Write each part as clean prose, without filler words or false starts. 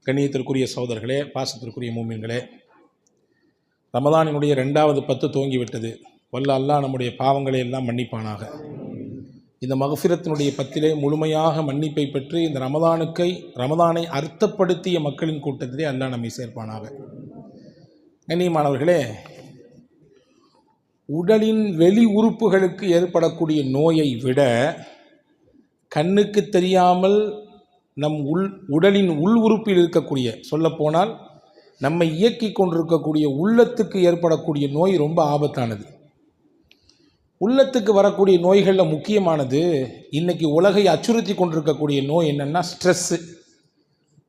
கண்ணியத்திற்குரிய சகோதரர்களே, பாசத்திற்குரிய மூமின்களே, ரமதானினுடைய 2வது 10 துவங்கிவிட்டது. வல்ல அல்லாஹ் நம்முடைய பாவங்களை எல்லாம் மன்னிப்பானாக. இந்த மகஃபிரத்தினுடைய 10 முழுமையாக மன்னிப்பை பெற்று இந்த ரமதானை அர்த்தப்படுத்திய மக்களின் கூட்டத்திலே அல்லாஹ் நம்மை சேர்ப்பானாக. கண்ணியமானவர்களே, உடலின் வெளி உறுப்புகளுக்கு ஏற்படக்கூடிய நோயை விட கண்ணுக்கு தெரியாமல் நம் உடலின் உள் உறுப்பில் இருக்கக்கூடிய, சொல்லப்போனால் நம்மை இயக்கி கொண்டிருக்கக்கூடிய உள்ளத்துக்கு ஏற்படக்கூடிய நோய் ரொம்ப ஆபத்தானது. உள்ளத்துக்கு வரக்கூடிய நோய்களில் முக்கியமானது, இன்றைக்கி உலகை அச்சுறுத்தி கொண்டிருக்கக்கூடிய நோய் என்னென்னா ஸ்ட்ரெஸ்ஸு,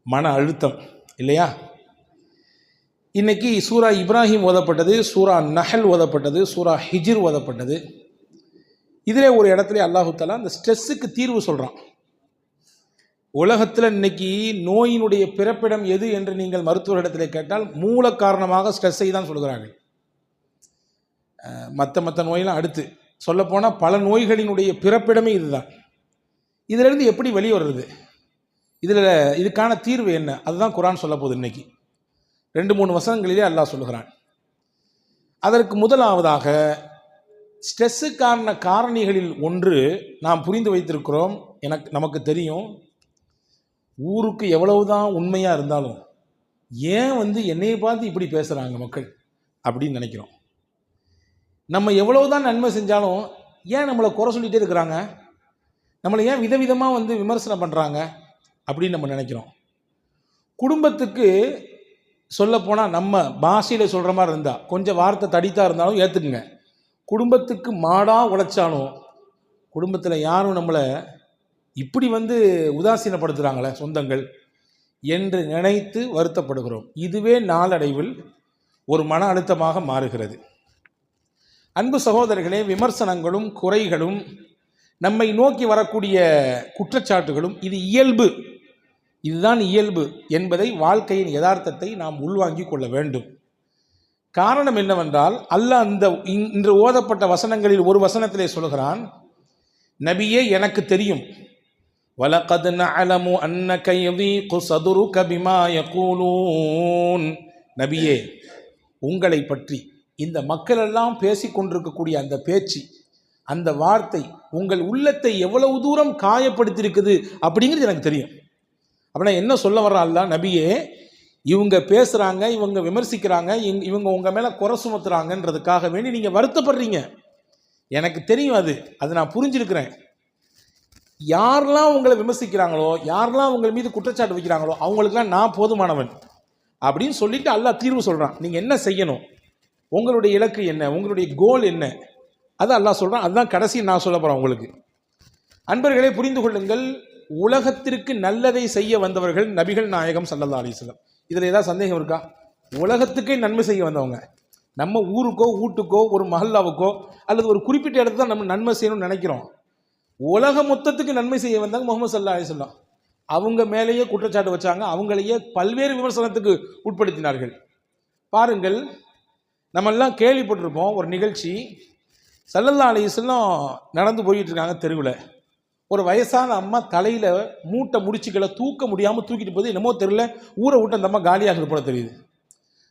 மன அழுத்தம் இல்லையா? இன்றைக்கி சூரா இப்ராஹிம் ஓதப்பட்டது, சூரா நஹல் ஓதப்பட்டது, சூரா ஹிஜ்ர் ஓதப்பட்டது. இதிலே ஒரு இடத்துல அல்லாஹு தஆலா அந்த ஸ்ட்ரெஸ்ஸுக்கு தீர்வு சொல்கிறான். உலகத்தில் இன்னைக்கு நோயினுடைய பிறப்பிடம் எது என்று நீங்கள் மருத்துவரிடத்தில் கேட்டால் மூல காரணமாக ஸ்ட்ரெஸ்ஸை தான் சொல்கிறார்கள். மற்ற நோயெல்லாம் அடுத்து சொல்லப்போனால் பல நோய்களினுடைய பிறப்பிடமே இதுதான். இதிலிருந்து எப்படி வெளியே வர்றது, இதுக்கான தீர்வு என்ன, அதுதான் குர்ஆன் சொல்ல போகுது. இன்னைக்கு 2-3 வசனங்களிலே அல்லாஹ் சொல்லுகிறான். அதற்கு முதலாவதாக ஸ்ட்ரெஸ்ஸுக்கான காரணிகளில் ஒன்று நாம் புரிந்து வைத்திருக்கிறோம். நமக்கு தெரியும், ஊருக்கு எவ்வளவுதான் உண்மையாக இருந்தாலும் ஏன் என்னையை பார்த்து இப்படி பேசுகிறாங்க மக்கள் அப்படின்னு நினைக்கிறோம். நம்ம எவ்வளவுதான் நன்மை செஞ்சாலும் ஏன் நம்மளை குறை சொல்லிகிட்டே இருக்கிறாங்க, நம்மளை ஏன் விதவிதமாக விமர்சனம் பண்ணுறாங்க அப்படின்னு நம்ம நினைக்கிறோம். குடும்பத்துக்கு சொல்லப்போனால் நம்ம பாஷையில் சொல்கிற மாதிரி இருந்தால், கொஞ்சம் வார்த்தை தடித்தாக இருந்தாலும் ஏற்றுக்குங்க. குடும்பத்துக்கு மாடாக உழைச்சாலும் குடும்பத்தில் யாரும் நம்மளை இப்படி உதாசீனப்படுத்துகிறாங்களே சொந்தங்கள் என்று நினைத்து வருத்தப்படுகிறோம். இதுவே நாளடைவில் ஒரு மன அழுத்தமாக மாறுகிறது. அன்பு சகோதரர்களே, விமர்சனங்களும் குறைகளும் நம்மை நோக்கி வரக்கூடிய குற்றச்சாட்டுகளும் இது இயல்பு, இதுதான் இயல்பு என்பதை, வாழ்க்கையின் யதார்த்தத்தை நாம் உள்வாங்கிக் கொள்ள வேண்டும். காரணம் என்னவென்றால், அல்லாஹ் இன்று ஓதப்பட்ட வசனங்களில் ஒரு வசனத்திலே சொல்கிறான், நபியே எனக்கு தெரியும், வலகத் நஅலமு அன்னக யதீகு ஸதுருக பிமா யகூலூன், நபியே உங்களை பற்றி இந்த மக்களெல்லாம் பேசிக்கொண்டிருக்கக்கூடிய அந்த பேச்சு, அந்த வார்த்தை உங்கள் உள்ளத்தை எவ்வளவு தூரம் காயப்படுத்தியிருக்குது அப்படிங்கிறது எனக்கு தெரியும். அப்படின்னா என்ன சொல்ல வர்றான் அல்லாஹ், நபியே இவங்க பேசுகிறாங்க, இவங்க விமர்சிக்கிறாங்க, இவங்க உங்கள் மேலே குறை சுமத்துறாங்கன்றதுக்காக வேண்டி நீங்கள் வருத்தப்படுறீங்க. எனக்கு தெரியும், அது நான் புரிஞ்சிருக்கிறேன். யாரெல்லாம் உங்களை விமர்சிக்கிறாங்களோ, யாரெல்லாம் உங்கள் மீது குற்றச்சாட்டு வைக்கிறாங்களோ அவங்களுக்கெல்லாம் நான் போதுமானவன் அப்படின்னு சொல்லிட்டு அல்லாஹ் தீர்வு சொல்கிறான். நீங்கள் என்ன செய்யணும், உங்களுடைய இலக்கு என்ன, உங்களுடைய கோல் என்ன, அதை அல்லாஹ் சொல்கிறான். அதுதான் கடைசி நான் சொல்ல போகிறேன் உங்களுக்கு. அன்பர்களே, புரிந்து கொள்ளுங்கள், உலகத்திற்கு நல்லதை செய்ய வந்தவர்கள் நபிகள் நாயகம் ஸல்லல்லாஹு அலைஹி வஸல்லம். இதில் ஏதாவது சந்தேகம் இருக்கா? உலகத்துக்கே நன்மை செய்ய வந்தவங்க. நம்ம ஊருக்கோ வீட்டுக்கோ ஒரு மஹல்லாவுக்கோ அல்லது ஒரு குறிப்பிட்ட இடத்துல தான் நம்ம நன்மை செய்யணும்னு நினைக்கிறோம். உலக மொத்தத்துக்கு நன்மை செய்ய வந்தாங்க முஹம்மது ஸல்லல்லாஹு அலைஹி வஸல்லம். அவங்க மேலேயே குற்றச்சாட்டு வச்சாங்க, அவங்களையே பல்வேறு விமர்சனத்துக்கு உட்படுத்தினார்கள். பாருங்கள், நம்மெல்லாம் கேள்விப்பட்டிருப்போம் ஒரு நிகழ்ச்சி. ஸல்லல்லாஹு அலைஹி வஸல்லம் நடந்து போயிட்டு இருக்காங்க தெருவில். ஒரு வயசான அம்மா தலையில் மூட்டை முடிச்சுக்களை தூக்க முடியாமல் தூக்கிட்டு போது, என்னமோ தெரியல, ஊரை விட்டு அந்த அம்மா காலியாகிறது போல தெரியுது.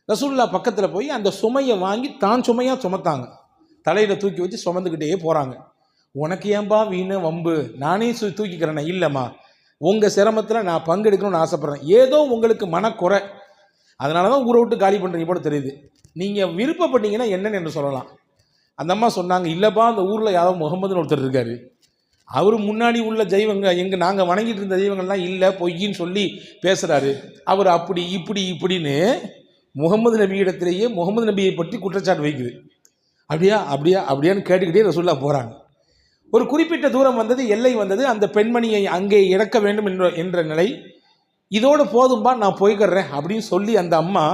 ரசூலுல்லாஹ் பக்கத்தில் போய் அந்த சுமையை வாங்கி தான் சுமையாக சுமத்தாங்க, தலையில் தூக்கி வச்சு சுமந்துக்கிட்டே போகிறாங்க. உனக்கு ஏன்பா வீணு வம்பு, நானே தூக்கிக்கிறேனே. இல்லைம்மா, உங்கள் சிரமத்தில் நான் பங்கெடுக்கணும்னு ஆசைப்பட்றேன், ஏதோ உங்களுக்கு மனக்குறை, அதனால தான் ஊரை விட்டு காலி பண்ணுறீங்க போல தெரியுது, நீங்கள் விருப்பப்பட்டீங்கன்னா என்னன்னு என்று சொல்லலாம். அந்த அம்மா சொன்னாங்க, இல்லைப்பா, அந்த ஊரில் யாரோ முகமதுன்னு ஒருத்தர் இருக்கார், அவர் முன்னாடி உள்ள தெய்வங்க நாங்கள் வணங்கிட்டு இருந்த தெய்வங்கள்லாம் இல்லை, பொய்ன்னு சொல்லி பேசுகிறாரு, அவர் அப்படி இப்படின்னு முகமது நபியிடத்திலேயே முகமது நபியை பற்றி குற்றச்சாட்டு வைக்குது. அப்படியான்னு கேட்டுக்கிட்டே ரசூலுல்லாஹ் போகிறாங்க. ஒரு குறிப்பிட்ட தூரம் வந்தது, எல்லை வந்தது, அந்த பெண்மணியை அங்கே இறக்க வேண்டும் என்ற நிலை. இதோடு போதும்பா, நான் போய்க்கிறேன் அப்படின்னு சொல்லி அந்த அம்மா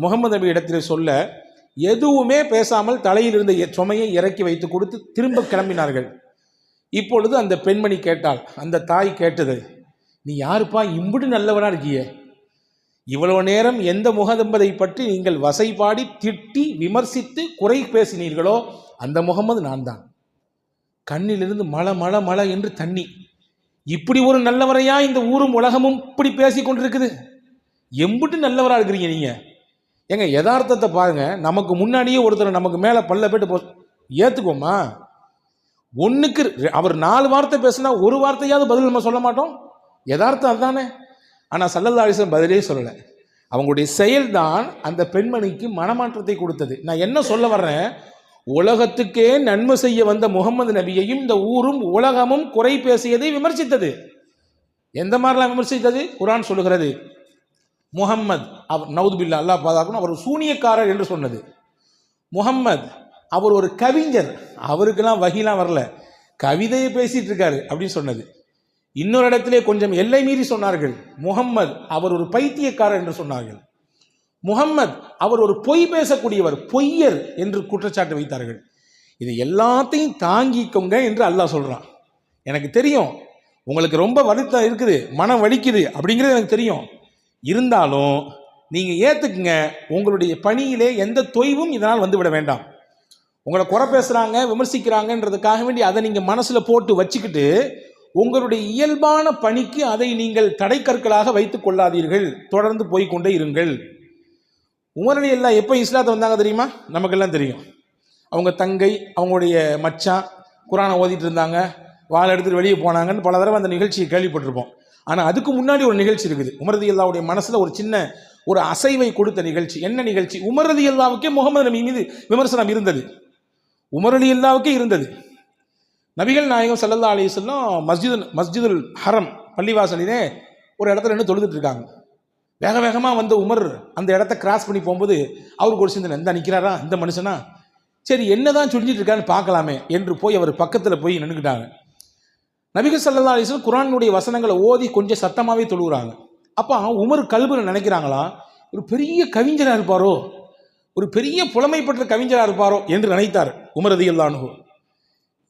முகமது நபி இடத்தில் சொல்ல, எதுவுமே பேசாமல் தலையில் இருந்த சுமையை இறக்கி வைத்து கொடுத்து திரும்ப கிளம்பினார்கள். இப்பொழுது அந்த பெண்மணி கேட்டாள், அந்த தாய் கேட்டது, நீ யாருப்பா, இம்புடு நல்லவனா இருக்கியே, இவ்வளோ நேரம் எந்த முகமதை பற்றி நீங்கள் வசைபாடி திட்டி விமர்சித்து குறை பேசினீர்களோ அந்த முகமது நான் தான். கண்ணிலிருந்து மழை என்று தண்ணி, இப்படி ஒரு நல்லவரையா இந்த ஊரும் உலகமும் இப்படி பேசி கொண்டிருக்குது. எம்பிட்டு நல்லவராக இருக்கிறீங்க நீங்கள். ஏங்க யதார்த்தத்தை பாருங்க. நமக்கு முன்னாடியே ஒருத்தர் நமக்கு மேலே பல்ல போயிட்டு ஏற்றுக்கோமா? ஒன்றுக்கு அவர் 4 வார்த்தை பேசினா ஒரு வார்த்தையாவது பதில் நம்ம சொல்ல மாட்டோம். யதார்த்தம் அதுதானே. ஆனால் ஸல்லல்லாஹு அலைஹி வஸல்லம் பதிலே சொல்லலை. அவங்களுடைய செயல்தான் அந்த பெண்மணிக்கு மனமாற்றத்தை கொடுத்தது. நான் என்ன சொல்ல வர்றேன், உலகத்துக்கே நன்மை செய்ய வந்த முகமது நபியையும் இந்த ஊரும் உலகமும் குறை பேசியதை விமர்சித்தது. எந்த மாதிரிலாம் விமர்சித்தது? குர்ஆன் சொல்லுகிறது, முஹம்மத் அவர் நவுதுபில்லா, அல்லாஹ் பாதுகாக்கணும், அவர் சூனியக்காரர் என்று சொன்னது. முஹம்மத் அவர் ஒரு கவிஞர், அவருக்கெல்லாம் வஹீலாம் வரல, கவிதையை பேசிட்டு இருக்காரு அப்படின்னு சொன்னது. இன்னொரு இடத்திலே கொஞ்சம் எல்லை மீறி சொன்னார்கள், முஹம்மத் அவர் ஒரு பைத்தியக்காரர் என்று சொன்னார்கள். முஹம்மத் அவர் ஒரு பொய் பேசக்கூடியவர், பொய்யர் என்று குற்றச்சாட்டு வைத்தார்கள். இது எல்லாத்தையும் தாங்கிக்கோங்க என்று அல்லாஹ் சொல்றான். எனக்கு தெரியும் உங்களுக்கு ரொம்ப வருத்தம் இருக்குது, மனம் வலிக்குது அப்படிங்கிறது எனக்கு தெரியும். இருந்தாலும் நீங்க ஏத்துக்குங்க, உங்களுடைய பணியிலே எந்த தொய்வும் இதனால் வந்துவிட வேண்டாம். உங்களை குறை பேசுறாங்க, விமர்சிக்கிறாங்கன்றதுக்காக வேண்டி அதை நீங்க மனசுல போட்டு வச்சுக்கிட்டு உங்களுடைய இயல்பான பணிக்கு அதை நீங்கள் தடைக்கற்களாக வைத்துக் கொள்ளாதீர்கள். தொடர்ந்து போய்கொண்டே இருங்கள். உமர் ரலியல்லாஹு எப்போ இஸ்லாத்தை வந்தாங்க தெரியுமா? நமக்கெல்லாம் தெரியும். அவங்க தங்கை, அவங்களுடைய மச்சான் குர்ஆனை ஓதிட்டு இருந்தாங்க, வாழை எடுத்துட்டு வெளியே போனாங்கன்னு பல தடவை அந்த நிகழ்ச்சியை கேள்விப்பட்டிருப்போம். ஆனால் அதுக்கு முன்னாடி ஒரு நிகழ்ச்சி இருக்குது. உமர் ரலியல்லாஹுடைய மனசில் ஒரு சின்ன ஒரு அசைவை கொடுத்த நிகழ்ச்சி. என்ன நிகழ்ச்சி? உமர் ரலியல்லாஹுக்கே முகமது நபி மீது விமர்சனம் இருந்தது. உமர் ரலியல்லாஹுக்கே இருந்தது. நபிகள் நாயகம் ஸல்லல்லாஹு அலைஹி வஸல்லம் மஸ்ஜிதுல் ஹரம் பள்ளிவாசலிலே ஒரு இடத்துல நின்று தொழுதுட்டு இருக்காங்க. வேக வேகமாக வந்த உமர் அந்த இடத்த கிராஸ் பண்ணி போகும்போது அவருக்கு ஒரு சிந்தனை, இந்த நிற்கிறாரா இந்த மனுஷனா, சரி என்னதான் சொல்லிட்டு இருக்கான்னு பார்க்கலாமே என்று போய் அவர் பக்கத்தில் போய் நின்றுக்கிட்டாங்க. நபிகள் ஸல்லல்லாஹு அலைஹி வஸல்லம் குர்ஆனுடைய வசனங்களை ஓதி கொஞ்சம் சத்தமாகவே தொழுகிறாங்க. அப்போ உமர் கல்புல நினைக்கிறாங்களா, ஒரு பெரிய கவிஞராக இருப்பாரோ, ஒரு பெரிய புலமை பெற்ற கவிஞராக இருப்பாரோ என்று நினைத்தார் உமர் ரலியல்லாஹு அன்ஹு.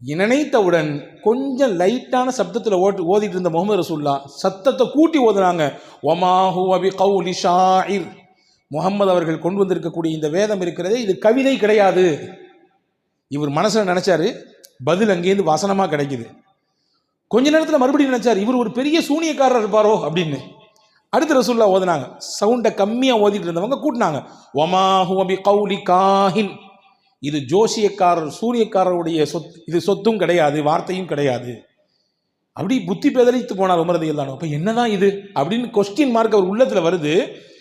நினைத்தவுடன் கொஞ்சம் லைட்டான சப்தத்தில் ஓதிட்டு இருந்த முகமது ரசூலுல்லாஹ் சத்தத்தை கூட்டி ஓதுனாங்க. வமா ஹுவ பிகௌலி ஷாயிர், முகமது அவர்கள் கொண்டு வந்திருக்கக்கூடிய இந்த வேதம் இருக்கிறதே இது கவிதை கிடையாது. இவர் மனசில் நினைச்சாரு, பதில் அங்கேருந்து வசனமாக கிடைக்குது. கொஞ்ச நேரத்தில் மறுபடியும் நினைச்சார், இவர் ஒரு பெரிய சூனியக்காரர் இருப்பாரோ அப்படின்னு. அடுத்து ரசூலுல்லாஹ் ஓதுனாங்க, சவுண்டை கம்மியாக ஓதிட்டு இருந்தவங்க கூட்டினாங்க, வமா ஹுவ பிகௌலி காஹின், இது ஜோசியக்காரர் சூனியக்காரருடைய இது சொத்தும் கிடையாது, வார்த்தையும் கிடையாது. அப்படி புத்தி பேதலித்து போனார் உமர் ரலியல்லாஹு. அப்போ என்னதான் இது அப்படின்னு கொஸ்டின் மார்க் அவர் உள்ளத்தில் வருது.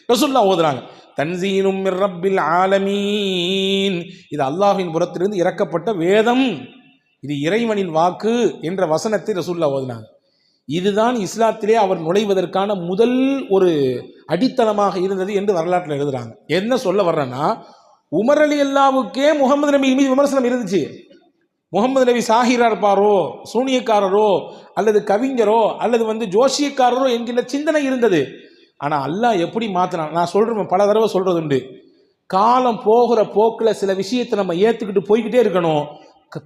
ரசூலுல்லாஹ் ஓதுறாங்க, தன்சீலும் மிர் ரப்பில் ஆலமீன், இது அல்லாஹ்வின் புறத்திலிருந்து இறக்கப்பட்ட வேதம், இது இறைவனின் வாக்கு என்ற வசனத்தை ரசூலுல்லாஹ் ஓதுனாங்க. இதுதான் இஸ்லாத்திலே அவர் நுழைவதற்கான முதல் ஒரு அடித்தளமாக இருந்தது என்று வரலாற்றில் எழுதுறாங்க. என்ன சொல்ல வர்றேன்னா, உமர் ரலியல்லாஹுக்கே முகமது நபி மீது விமர்சனம் இருந்துச்சு. முகமது நபி சாஹிரா இருப்பாரோ, சூனியக்காரரோ, அல்லது கவிஞரோ, அல்லது ஜோசியக்காரரோ என்கின்ற சிந்தனை இருந்தது. ஆனால் அல்லாஹ் எப்படி மாற்றினான், நான் சொல்கிறேன், பல தடவை சொல்கிறது உண்டு. காலம் போகிற போக்கில் சில விஷயத்தை நம்ம ஏற்றுக்கிட்டு போய்கிட்டே இருக்கணும்.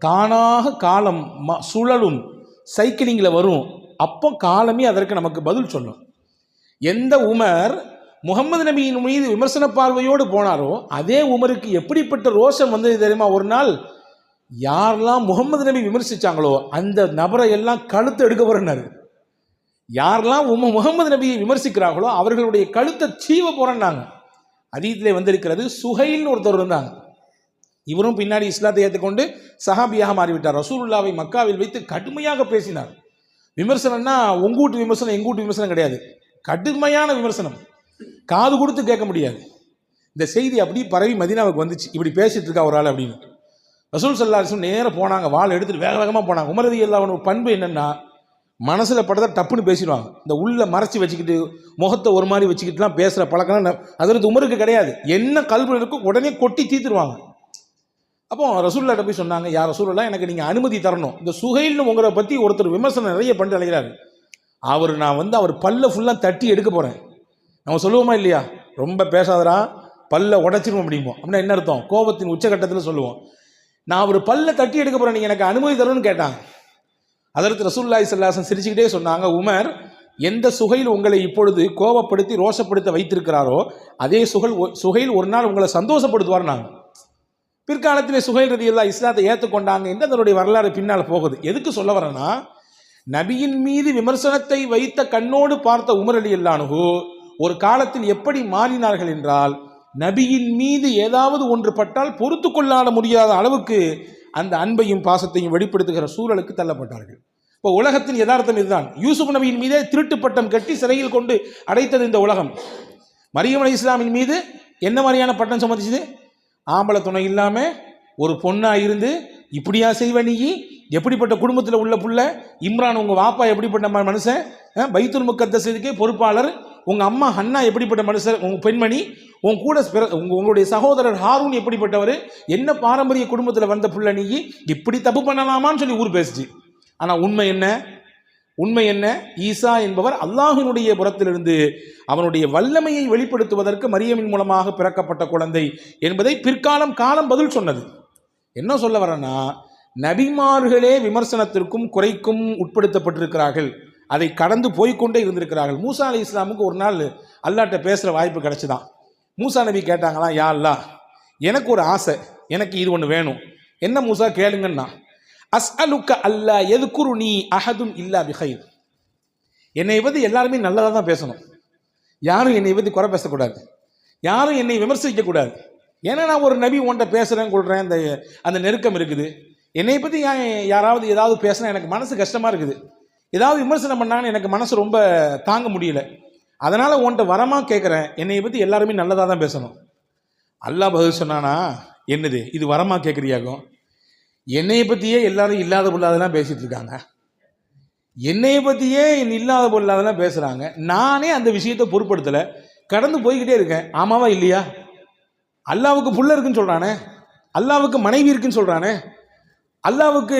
தானாக காலம் சுழலும், சைக்கிளிங்கில் வரும். அப்போ காலமே அதற்கு நமக்கு பதில் சொல்லும். எந்த உமர் முகமது நபியின் மீது விமர்சன பார்வையோடு போனாரோ அதே உமருக்கு எப்படிப்பட்ட ரோஷம் வந்தது தெரியுமா? ஒரு நாள் யாரெல்லாம் முகமது நபி விமர்சித்தாங்களோ அந்த நபரை எல்லாம் கழுத்தை எடுக்க போறேன்னாரு. யாரெல்லாம் முகமது நபியை விமர்சிக்கிறார்களோ அவர்களுடைய கழுத்தை சீவ போறேன்னாங்க. ஹதீஸிலே வந்திருக்கிறது, சுஹைல்னு ஒருத்தர் இருந்தாங்க. இவரும் பின்னாடி இஸ்லாத்தை ஏற்றுக்கொண்டு சஹாபியாக மாறிவிட்டார். ரசூலுல்லாவை மக்காவில் வைத்து கடுமையாக பேசினார். விமர்சனம்னா உங்கூட்டு விமர்சனம் எங்கூட்டு விமர்சனம் கிடையாது, கடுமையான விமர்சனம், காது கொடுத்து கேட்க முடியாது. இந்த செய்தி அப்படி பரவி மதீனாவுக்கு வந்துச்சு, இப்படி பேசிட்டு இருக்கா ஒரு ஆள் அப்படின்னு. ரசூல் ஸல்லல்லாஹு அலைஹி வஸல்லம் நேராக போனாங்க, வாள் எடுத்துட்டு வேக வேகமாக போனாங்க. உமர் ரலியல்லாஹு அன்ஹு பண்பு என்னன்னா, மனசில் படத்தை டப்புன்னு பேசிடுவாங்க. இந்த உள்ள மறைச்சி வச்சுக்கிட்டு முகத்தை ஒரு மாதிரி வச்சுக்கிட்டுலாம் பேசுகிற பழக்கம் அதற்கு உமருக்கு கிடையாது. என்ன கல்வி இருக்கோ உடனே கொட்டி தீர்த்துருவாங்க. அப்போ ரசூலுல்லாஹ்ட்ட போய் சொன்னாங்க, யார் ரசூலுல்லாஹ், எனக்கு நீங்கள் அனுமதி தரணும், இந்த சுஹைல்னு உங்களை பற்றி ஒருத்தர் விமர்சனம் நிறைய பண்ணிட்டு அழைக்கிறாரு, நான் அவர் பல்ல ஃபுல்லாக தட்டி எடுக்க போகிறேன். நம்ம சொல்லுவோமா இல்லையா, ரொம்ப பேசாதரா பல்ல உடைச்சிருவோம் அப்படிம்போம். அப்படின்னா என்ன அர்த்தம்? கோபத்தின் உச்சகட்டத்தில் சொல்லுவோம். நான் ஒரு பல்ல தட்டி எடுக்க போகிறேன், நீங்கள் எனக்கு அனுமதி தரணும்னு கேட்டாங்க. அதற்கு ரசூலுல்லாஹி ஸல்லல்லாஹு அலைஹி வஸல்லம் சிரிச்சுக்கிட்டே சொன்னாங்க, உமர், எந்த சுஹைல் உங்களை இப்பொழுது கோபப்படுத்தி ரோஷப்படுத்த வைத்திருக்கிறாரோ அதே சுஹைல் ஒரு நாள் உங்களை சந்தோஷப்படுத்துவார். நாங்கள் பிற்காலத்திலே சுஹைல் ரலியல்லாஹு இஸ்லாத்தை ஏற்றுக்கொண்டாங்க என்று அதனுடைய வரலாறு பின்னால் போகுது. எதுக்கு சொல்ல வரேன்னா, நபியின் மீது விமர்சனத்தை வைத்த கண்ணோடு பார்த்த உமர் ரலியல்லாஹு அன்ஹு ஒரு காலத்தில் எப்படி மாறினார்கள் என்றால், நபியின் மீது ஏதாவது ஒன்று பட்டால் பொறுத்து கொள்ளாட முடியாத அளவுக்கு அந்த அன்பையும் பாசத்தையும் வெளிப்படுத்துகிற சூழலுக்கு தள்ளப்பட்டார்கள். இப்போ உலகத்தின் யதார்த்தம் இதுதான். யூசுப் நபியின் மீதே திருட்டு பட்டம் கட்டி சிறையில் கொண்டு அடைத்தது இந்த உலகம். மரியம் அலைஹிஸ்ஸலாமின் மீது என்ன மாதிரியான பட்டம் சுமத்துச்சு? ஆம்பளை துணை இல்லாம ஒரு பொண்ணா இருந்து இப்படியா செய்வ நீ? எப்படிப்பட்ட குடும்பத்தில் உள்ள புள்ள? இம்ரான் உங்க வாப்பா எப்படிப்பட்ட மனுஷன்? பைத்துல் முக்கத்தஸுக்கே பொறுப்பாளர். உங்க அம்மா ஹன்னா எப்படிப்பட்ட மனுஷர்? உங்க பெண்மணி. உங்க கூட உங்களுடைய சகோதரர் ஹாரூன் எப்படிப்பட்டவர்? என்ன பாரம்பரிய குடும்பத்தில் வந்த புள்ள நீ? இப்படி தப்பு பண்ணலாமான்னு சொல்லி ஊர் பேசுச்சு. ஆனா உண்மை என்ன? உண்மை என்ன? ஈசா என்பவர் அல்லாஹினுடைய புறத்திலிருந்து அவனுடைய வல்லமையை வெளிப்படுத்துவதற்கு மரியமின் மூலமாக பிறக்கப்பட்ட குழந்தை என்பதை பிற்காலம் காலம் பதில் சொன்னது. என்ன சொல்ல வரேன்னா, நபிமார்களே விமர்சனத்திற்கும் குறைக்கும் உட்படுத்தப்பட்டிருக்கிறார்கள். அதை கடந்து போய்கொண்டே இருந்திருக்கிறார்கள். மூசா அலி இஸ்லாமுக்கு ஒரு நாள் அல்லாட்ட பேசுகிற வாய்ப்பு கிடைச்சிதான். மூசா நபி கேட்டாங்களாம், யா அல்லாஹ், எனக்கு ஒரு ஆசை, எனக்கு இது ஒன்று வேணும். என்ன மூசா கேளுங்கன்னா, அஸ்அலுக்க அல்லா எதுக்குருனி அஹதுன் இல்லா பிஹைர். என்னை பற்றி எல்லாருமே நல்லதாக தான் பேசணும். யாரும் என்னை பற்றி குறை பேசக்கூடாது. யாரும் என்னை விமர்சிக்கக்கூடாது. ஏன்னா நான் ஒரு நபி உன்ட்ட பேசுகிறேன்னு கொள்கிறேன். அந்த நெருக்கம் இருக்குது. என்னை பற்றி யாராவது ஏதாவது பேசினா எனக்கு மனசு கஷ்டமாக இருக்குது. ஏதாவது விமர்சனம் பண்ணாங்கன்னு எனக்கு மனசு ரொம்ப தாங்க முடியல. அதனால் உன்ட்ட வரமாக கேட்குறேன், என்னை பற்றி எல்லாருமே நல்லதாக தான் பேசணும். அல்லாஹ் பதில் சொன்னானா, என்னது இது வரமாக கேட்குறியாகும்? என்னையை பற்றியே எல்லாரும் இல்லாத பொல்லாதெல்லாம் பேசிகிட்டு இருக்காங்க. என்னையை பற்றியே இல்லாத பொல்லாதெல்லாம் பேசுகிறாங்க. நானே அந்த விஷயத்தை பொருட்படுத்தலை, கடந்து போய்கிட்டே இருக்கேன். ஆமாவா இல்லையா? அல்லாவுக்கு புள்ள இருக்குன்னு சொல்கிறானே, அல்லாவுக்கு மனைவி இருக்குன்னு சொல்கிறானே, அல்லாவுக்கு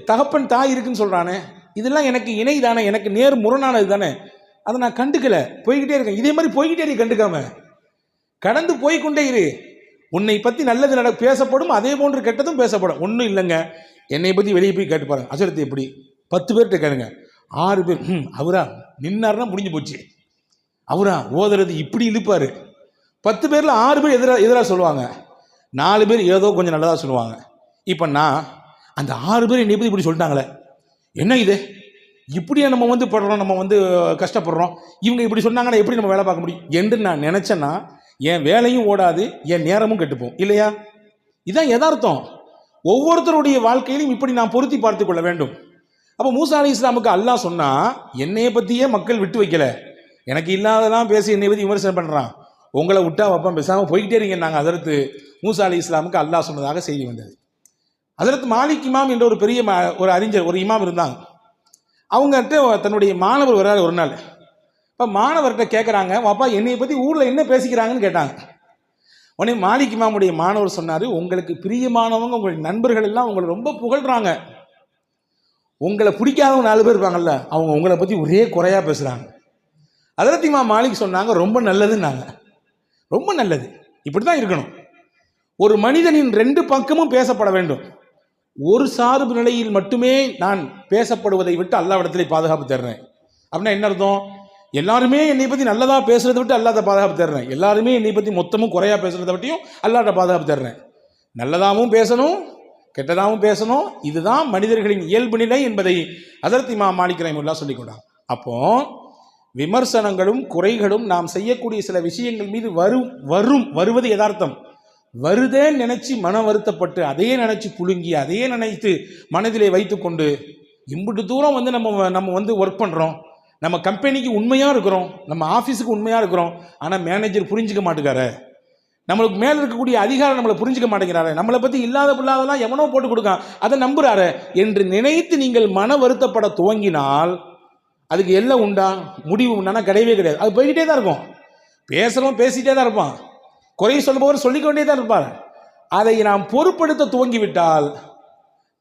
தகப்பன் தாய் இருக்குன்னு சொல்கிறானே, இதெல்லாம் எனக்கு இணை தானே, எனக்கு நேர் முரணானது தானே. அதை நான் கண்டுக்கலை, போய்கிட்டே இருக்கேன். இதே மாதிரி போய்கிட்டே நீ கண்டுக்காம கடந்து போய்கொண்டே இரு. உன்னை பற்றி நல்லது பேசப்படும், அதே போன்று கெட்டதும் பேசப்படும். ஒன்றும் இல்லைங்க, என்னை பற்றி வெளியே போய் கேட்டு பாருங்க. அசரத்து எப்படி 10 பேர்கிட்ட கேளுங்க, 6 பேர் அவரா நின்னார்னா முடிஞ்சு போச்சு, அவரா ஓதுறது இப்படி இழுப்பாரு. 10 பேரில் 6 பேர் எதிராக சொல்லுவாங்க, 4 பேர் ஏதோ கொஞ்சம் நல்லதாக சொல்லுவாங்க. இப்போ நான் அந்த 6 பேர் என்னை பற்றி இப்படி சொல்லிட்டாங்களே, என்ன இது இப்படியே நம்ம படுறோம், நம்ம கஷ்டப்படுறோம், இவங்க இப்படி சொன்னாங்கன்னா எப்படி நம்ம வேலை பார்க்க முடியும் என்று நான் நினச்சேன்னா என் வேலையும் ஓடாது, என் நேரமும் கெட்டுப்போம். இல்லையா? இதுதான் யதார்த்தம். ஒவ்வொருத்தருடைய வாழ்க்கையிலும் இப்படி நான் பொருத்தி பார்த்து கொள்ள வேண்டும். அப்போ மூசா அலி இஸ்லாமுக்கு அல்லாஹ் சொன்னா, என்னைய பற்றியே மக்கள் விட்டு வைக்கல, எனக்கு இல்லாதெல்லாம் பேசி என்னை பற்றி விமர்சனம் பண்ணுறான், உங்களை விட்டா வைப்பான், பேசாமல் போய்கிட்டே இருங்க. நாங்கள் ஹஜரத்து மூசா அலி இஸ்லாமுக்கு அல்லாஹ் சொன்னதாக செய்தி வந்தது. ஹஜரத் மாலிக் இமாம் என்ற ஒரு பெரிய ஒரு அறிஞர், ஒரு இமாம் இருந்தாங்க. அவங்ககிட்ட தன்னுடைய மாணவர் வர்றாரு ஒரு நாள். இப்போ மாணவர்கிட்ட கேட்குறாங்க, வாப்பா என்னை பற்றி ஊரில் என்ன பேசிக்கிறாங்கன்னு கேட்டாங்க. உடனே மாலிக் இமாமுடைய மாணவர் சொன்னார், உங்களுக்கு பிரியமானவங்க உங்களுடைய நண்பர்கள் எல்லாம் உங்களை ரொம்ப புகழ்கிறாங்க, உங்களை பிடிக்காதவங்க 4 பேர் இருப்பாங்கல்ல, அவங்க உங்களை பற்றி ஒரே குறையாக பேசுகிறாங்க. ஹஜரத் இமாம் மாலிக் சொன்னாங்க, ரொம்ப நல்லதுன்னாங்க. ரொம்ப நல்லது, இப்படி தான் இருக்கணும். ஒரு மனிதனின் 2 பக்கமும் பேசப்பட வேண்டும். ஒரு சார்பு நிலையில் மட்டுமே நான் பேசப்படுவதை விட்டு அல்லாஹ்விடத்திலே பாதுகாப்பு தர்றேன். அப்படின்னா என்ன அர்த்தம்? எல்லாருமே என்னை பற்றி நல்லதாக பேசுறதை விட்டு அல்லாஹ்ட்ட பாதுகாப்பு தர்றேன், எல்லாருமே என்னை பற்றி மொத்தமும் குறையாக பேசுறதை விட்டையும் அல்லாஹ்ட்ட பாதுகாப்பு தர்றேன். நல்லதாகவும் பேசணும், கெட்டதாகவும் பேசணும். இதுதான் மனிதர்களின் இயல்பு நிலை என்பதை ஹஜரத் இமாம் மாலிக் ரஹிமஹுல்லாஹ் சொல்லிக் கொண்டாங்க. அப்போ விமர்சனங்களும் குறைகளும் நாம் செய்யக்கூடிய சில விஷயங்கள் மீது வருவது யதார்த்தம். வருதேன்னு நினைச்சு மன வருத்தப்பட்டு அதையே நினைச்சு புழுங்கி அதையே நினைத்து மனதிலே வைத்துக்கொண்டு இம்புட்டு தூரம் நம்ம ஒர்க் பண்ணுறோம், நம்ம கம்பெனிக்கு உண்மையாக இருக்கிறோம், நம்ம ஆஃபீஸுக்கு உண்மையாக இருக்கிறோம், ஆனால் மேனேஜர் புரிஞ்சிக்க மாட்டேங்காரு, நம்மளுக்கு மேலே இருக்கக்கூடிய அதிகாரம் நம்மளை புரிஞ்சிக்க மாட்டேங்கிறாரு, நம்மளை பற்றி இல்லாதெல்லாம் எவனோ போட்டு கொடுக்கான், அதை நம்புறாரு என்று நினைத்து நீங்கள் மன வருத்தப்பட துவங்கினால் அதுக்கு எல்லாம் உண்டா, முடிவு உண்டானா கிடையவே கிடையாது. அது போய்கிட்டே தான் இருக்கும். பேசுகிறோம், பேசிகிட்டே தான் இருப்பான், குறை சொல்லுபவர் சொல்லிக்கொண்டே தான் இருப்பார். அதை நாம் பொறுப்படுத்த துவங்கிவிட்டால்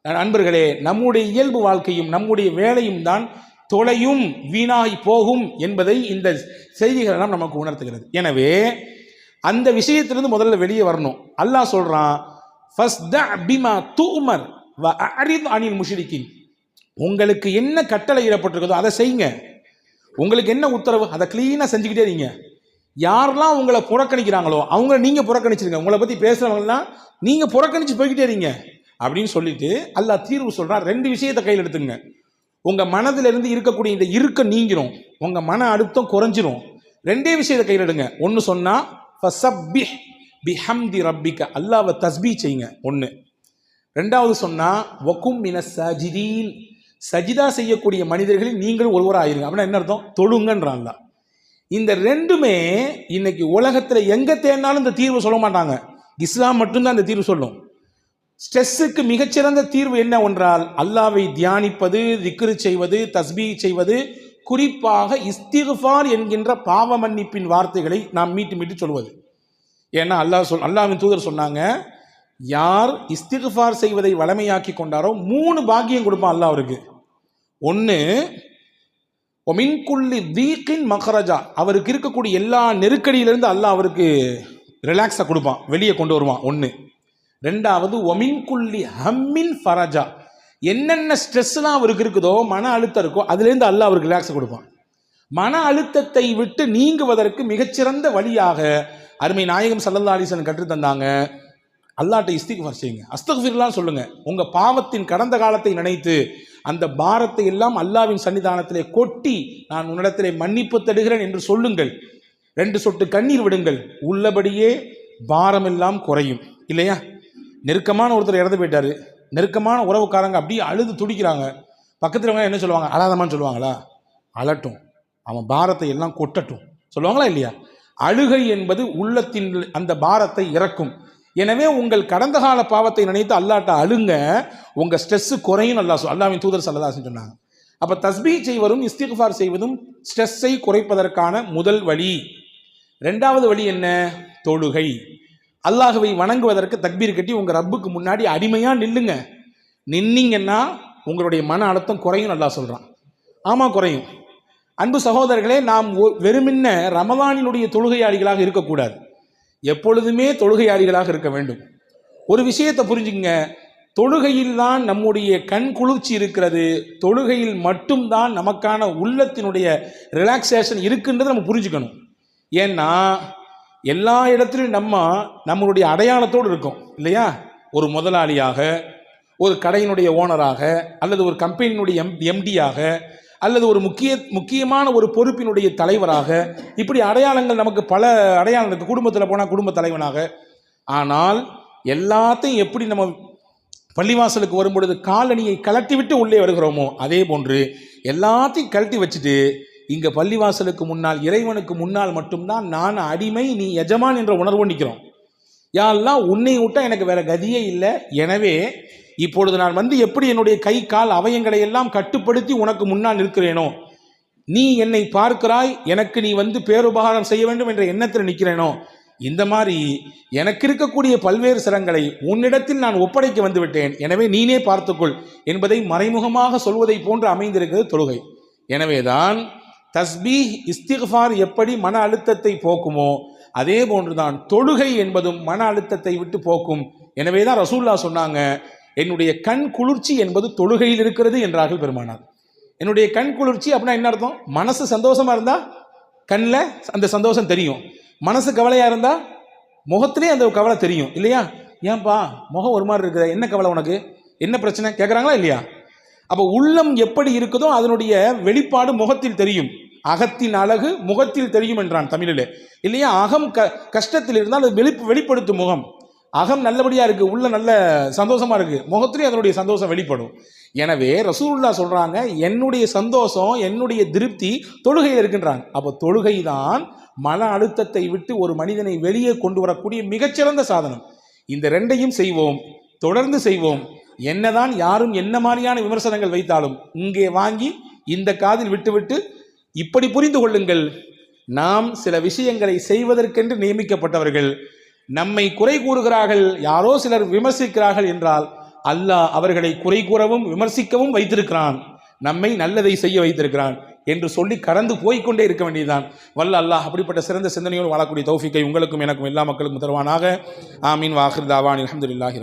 நண்பர்களே, நம்முடைய இயல்பு வாழ்க்கையும் நம்முடைய வேலையும் தான் தொலையும், வீணாகி போகும் என்பதை இந்த செய்திகள் எல்லாம் நமக்கு உணர்த்துகிறது. எனவே அந்த விஷயத்திலிருந்து முதல்ல வெளியே வரணும். அல்லாஹ் சொல்றான், ஃபஸ்தா பிமா துமர் வ அரித் அனில் முஷ்ரிகின். உங்களுக்கு என்ன கட்டளை இடப்பட்டிருக்கதோ அதை செய்யுங்க. உங்களுக்கு என்ன உத்தரவு அதை கிளீனாக செஞ்சுக்கிட்டே இருங்க. யாரெல்லாம் உங்களை புறக்கணிக்கிறாங்களோ அவங்கள நீங்கள் புறக்கணிச்சிருங்க. உங்களை பற்றி பேசுகிறவங்கலாம் நீங்கள் புறக்கணிச்சு போய்கிட்டே இருங்க அப்படின்னு சொல்லிட்டு அல்லாஹ் தீர்வு சொல்கிறான். 2 விஷயத்தை கையில் எடுத்துங்க. உங்கள் மனதிலிருந்து இருக்கக்கூடிய இந்த இருக்க நீங்கிரும், உங்கள் மன அழுத்தம் குறைஞ்சிரும். ரெண்டே விஷயத்தை கையில் எடுங்க. ஒன்று சொன்னா ஃபஸப்பிஹ் பிஹம்தி ரப்பிக, அல்லாஹ்வை தஸ்பீஹ் செய்யுங்க ஒன்று. ரெண்டாவது சொன்னா வகும் மினஸ் சாஜிதீன், சஜிதா செய்யக்கூடிய மனிதர்களில் நீங்களும் ஒருவராக ஆயிருங்க. அப்படின்னா என்ன அர்த்தம்? தொழுங்கன்றான். இந்த ரெண்டுமே இன்னைக்கு உலகத்தில் எங்கே தேடினாலும் இந்த தீர்வு சொல்ல மாட்டாங்க. இஸ்லாம் மட்டும்தான் இந்த தீர்வு சொல்லும். ஸ்ட்ரெஸ்ஸுக்கு மிகச்சிறந்த தீர்வு என்ன என்றால் அல்லாஹ்வை தியானிப்பது, திக்ரு செய்வது, தஸ்பீஹ் செய்வது, குறிப்பாக இஸ்திக்ஃபார் என்கின்ற பாவ மன்னிப்பின் வார்த்தைகளை நாம் மீட்டு மீட்டு சொல்வது. ஏன்னா அல்லாஹ்வின் தூதர் சொன்னாங்க, யார் இஸ்திக்ஃபார் செய்வதை வளமையாக்கி கொண்டாரோ 3 பாக்கியம் கொடுப்பான் அல்லாஹ் அவருக்கு. ஒன்று, ஒமின் குல்லி தீக்கின் மஹரஜா, அவருக்கு இருக்கக்கூடிய எல்லா நெருக்கடியிலிருந்து அல்லாஹ் அவருக்கு ரிலாக்ஸாக கொடுப்பான், வெளியே கொண்டு வருவான். ஒன்று. ரெண்டாவது, ஒமின் குல்லி ஹம்மின் ஃபரஜா, என்னென்ன ஸ்ட்ரெஸ்லாம் அவருக்கு இருக்குதோ, மன அழுத்தம் இருக்கோ, அதுலேருந்து அல்லாஹ் அவருக்கு ரிலாக்ஸை கொடுப்பான். மன அழுத்தத்தை விட்டு நீங்குவதற்கு மிகச்சிறந்த வழியாக அருமை நாயகம் ஸல்லல்லாஹு அலைஹி வஸல்லம் கற்று தந்தாங்க, அல்லாஹ்ட்ட இஸ்திக்ஃபார் செய்யுங்க, அஸ்தக்ஃபிருல்லாஹ் சொல்லுங்க. உங்கள் பாவத்தின் கடந்த காலத்தை நினைத்து அந்த பாரத்தை எல்லாம் அல்லாஹ்வின் சன்னிதானத்திலே கொட்டி நான் உன்னிடத்திலே மன்னிப்பு தருகிறேன் என்று சொல்லுங்கள். 2 சொட்டு கண்ணீர் விடுங்கள், உள்ளபடியே பாரம் எல்லாம் குறையும். இல்லையா? நெருக்கமான ஒருத்தர் இறந்து போயிட்டாரு, நெருக்கமான உறவுக்காரங்க அப்படியே அழுது துடிக்கிறாங்க. பக்கத்தில் என்ன சொல்லுவாங்க? அழாதமான்னு சொல்லுவாங்களா? அழட்டும், அவன் பாரத்தை எல்லாம் கொட்டட்டும் சொல்லுவாங்களா இல்லையா? அழுகை என்பது உள்ளத்தின் அந்த பாரத்தை இறக்கும். எனவே உங்கள் கடந்த கால பாவத்தை நினைத்து அல்லாஹ்ட்ட அழுங்க, உங்கள் ஸ்ட்ரெஸ்ஸு குறையும். அல்லாஹ்வின் தூதர் ஸல்லல்லாஹு அலைஹி வஸல்லம் சொன்னாங்க. அப்போ தஸ்பீஹ் செய்வதும் இஸ்திக்ஃபார் செய்வதும் ஸ்ட்ரெஸ்ஸை குறைப்பதற்கான முதல் வழி. ரெண்டாவது வழி என்ன? தொழுகை. அல்லாஹ்வை வணங்குவதற்கு தக்பீர் கட்டி உங்கள் ரப்புக்கு முன்னாடி அடிமையாக நில்லுங்க. நின்னீங்கன்னா உங்களுடைய மன அழுத்தம் குறையும் அல்லாஹ் சொல்கிறான். ஆமாம், குறையும். அன்பு சகோதரர்களே, நாம் வெறுமின்ன ரமலானினுடைய தொழுகையாளிகளாக இருக்கக்கூடாது, எப்பொழுதுமே தொழுகையாளிகளாக இருக்க வேண்டும். ஒரு விஷயத்தை புரிஞ்சுங்க, தொழுகையில் தான் நம்முடைய கண் குளிர்ச்சி இருக்கிறது, தொழுகையில் மட்டும்தான் நமக்கான உள்ளத்தினுடைய ரிலாக்ஸேஷன் இருக்குன்றதை நம்ம புரிஞ்சுக்கணும். ஏன்னா எல்லா இடத்துலையும் நம்மளுடைய அடையாளத்தோடு இருக்கோம் இல்லையா? ஒரு முதலாளியாக, ஒரு கடையினுடைய ஓனராக, அல்லது ஒரு கம்பெனியினுடைய எம்டியாக, அல்லது ஒரு முக்கியமான ஒரு பொறுப்பினுடைய தலைவராக, இப்படி அடையாளங்கள் நமக்கு பல அடையாளம் இருக்குது. குடும்பத்தில் போனால் குடும்ப தலைவனாக. ஆனால் எல்லாத்தையும் எப்படி நம்ம பள்ளிவாசலுக்கு வரும்பொழுது காலணியை கழட்டி விட்டு உள்ளே வருகிறோமோ, அதே போன்று எல்லாத்தையும் கழட்டி வச்சுட்டு இங்கே பள்ளிவாசலுக்கு முன்னால், இறைவனுக்கு முன்னால் மட்டும்தான் நான் அடிமை, நீ எஜமான் என்ற உணர்வு நிற்கிறோம். யாரெல்லாம் உன்னை விட்டால் எனக்கு வேற கதியே இல்லை. எனவே இப்பொழுது நான் எப்படி என்னுடைய கை கால் அவயங்களை எல்லாம் கட்டுப்படுத்தி உனக்கு முன்னால் நிற்கிறேனோ, நீ என்னை பார்க்கிறாய், எனக்கு நீ பேருபகாரம் செய்ய வேண்டும் என்ற எண்ணத்தில் நிற்கிறேனோ, இந்த மாதிரி எனக்கு இருக்கக்கூடிய பல்வேறு சிரங்களை உன்னிடத்தில் நான் ஒப்படைக்க வந்துவிட்டேன், எனவே நீனே பார்த்துக்கொள் என்பதை மறைமுகமாக சொல்வதை போன்று அமைந்திருக்கிறது தொழுகை. எனவேதான் தஸ்பீஹ் இஸ்திக்ஃபார் எப்படி மன அழுத்தத்தை போக்குமோ, அதே போன்றுதான் தொழுகை என்பதும் மன அழுத்தத்தை விட்டு போக்கும். எனவேதான் ரசூலுல்லாஹ் சொன்னாங்க, என்னுடைய கண் குளிர்ச்சி என்பது தொழுகையில் இருக்கிறது என்றார்கள் பெருமானார். என்னுடைய கண் குளிர்ச்சி அப்படின்னா என்ன அர்த்தம்? மனசு சந்தோஷமா இருந்தா கண்ணில் அந்த சந்தோஷம் தெரியும், மனசு கவலையா இருந்தா முகத்திலே அந்த கவலை தெரியும் இல்லையா? ஏன்பா முகம் ஒரு மாதிரி இருக்குது, என்ன கவலை உனக்கு, என்ன பிரச்சனை கேட்குறாங்களா இல்லையா? அப்போ உள்ளம் எப்படி இருக்குதோ அதனுடைய வெளிப்பாடு முகத்தில் தெரியும். அகத்தின் அழகு முகத்தில் தெரியும் என்றான் தமிழில் இல்லையா? அகம் கஷ்டத்தில் இருந்தால் அது வெளிப்படுத்தும் முகம். அகம் நல்லபடியாக இருக்குது, உள்ள நல்ல சந்தோஷமாக இருக்குது, முகத்திலேயே அதனுடைய சந்தோஷம் வெளிப்படும். எனவே ரசூலுல்லாஹ் சொல்கிறாங்க, என்னுடைய சந்தோஷம், என்னுடைய திருப்தி தொழுகையில் இருக்கின்றாங்க. அப்போ தொழுகை தான் மன அழுத்தத்தை விட்டு ஒரு மனிதனை வெளியே கொண்டு வரக்கூடிய மிகச்சிறந்த சாதனம். இந்த ரெண்டையும் செய்வோம், தொடர்ந்து செய்வோம். என்னதான் யாரும் என்ன மாதிரியான விமர்சனங்கள் வைத்தாலும் இங்கே வாங்கி இந்த காதில் விட்டுவிட்டு இப்படி புரிந்து கொள்ளுங்கள், நாம் சில விஷயங்களை செய்வதற்கென்று நியமிக்கப்பட்டவர்கள். நம்மை குறை கூறுகிறார்கள், யாரோ சிலர் விமர்சிக்கிறார்கள் என்றால் அல்லாஹ் அவர்களை குறை கூறவும் விமர்சிக்கவும் வைத்திருக்கிறான், நம்மை நல்லதை செய்ய வைத்திருக்கிறான் என்று சொல்லி கடந்து போய்கொண்டே இருக்க வேண்டியதுதான். வல்ல அல்லாஹ் அப்படிப்பட்ட சிறந்த சிந்தனையோடு வாழக்கூடிய தௌஃபீக்கை உங்களுக்கும் எனக்கும் எல்லா மக்களுக்கும் தருவானாக. ஆமீன். வாஹிர் தாவான் அல்ஹம்துலில்லாஹி ரப்பில் ஆலமீன்.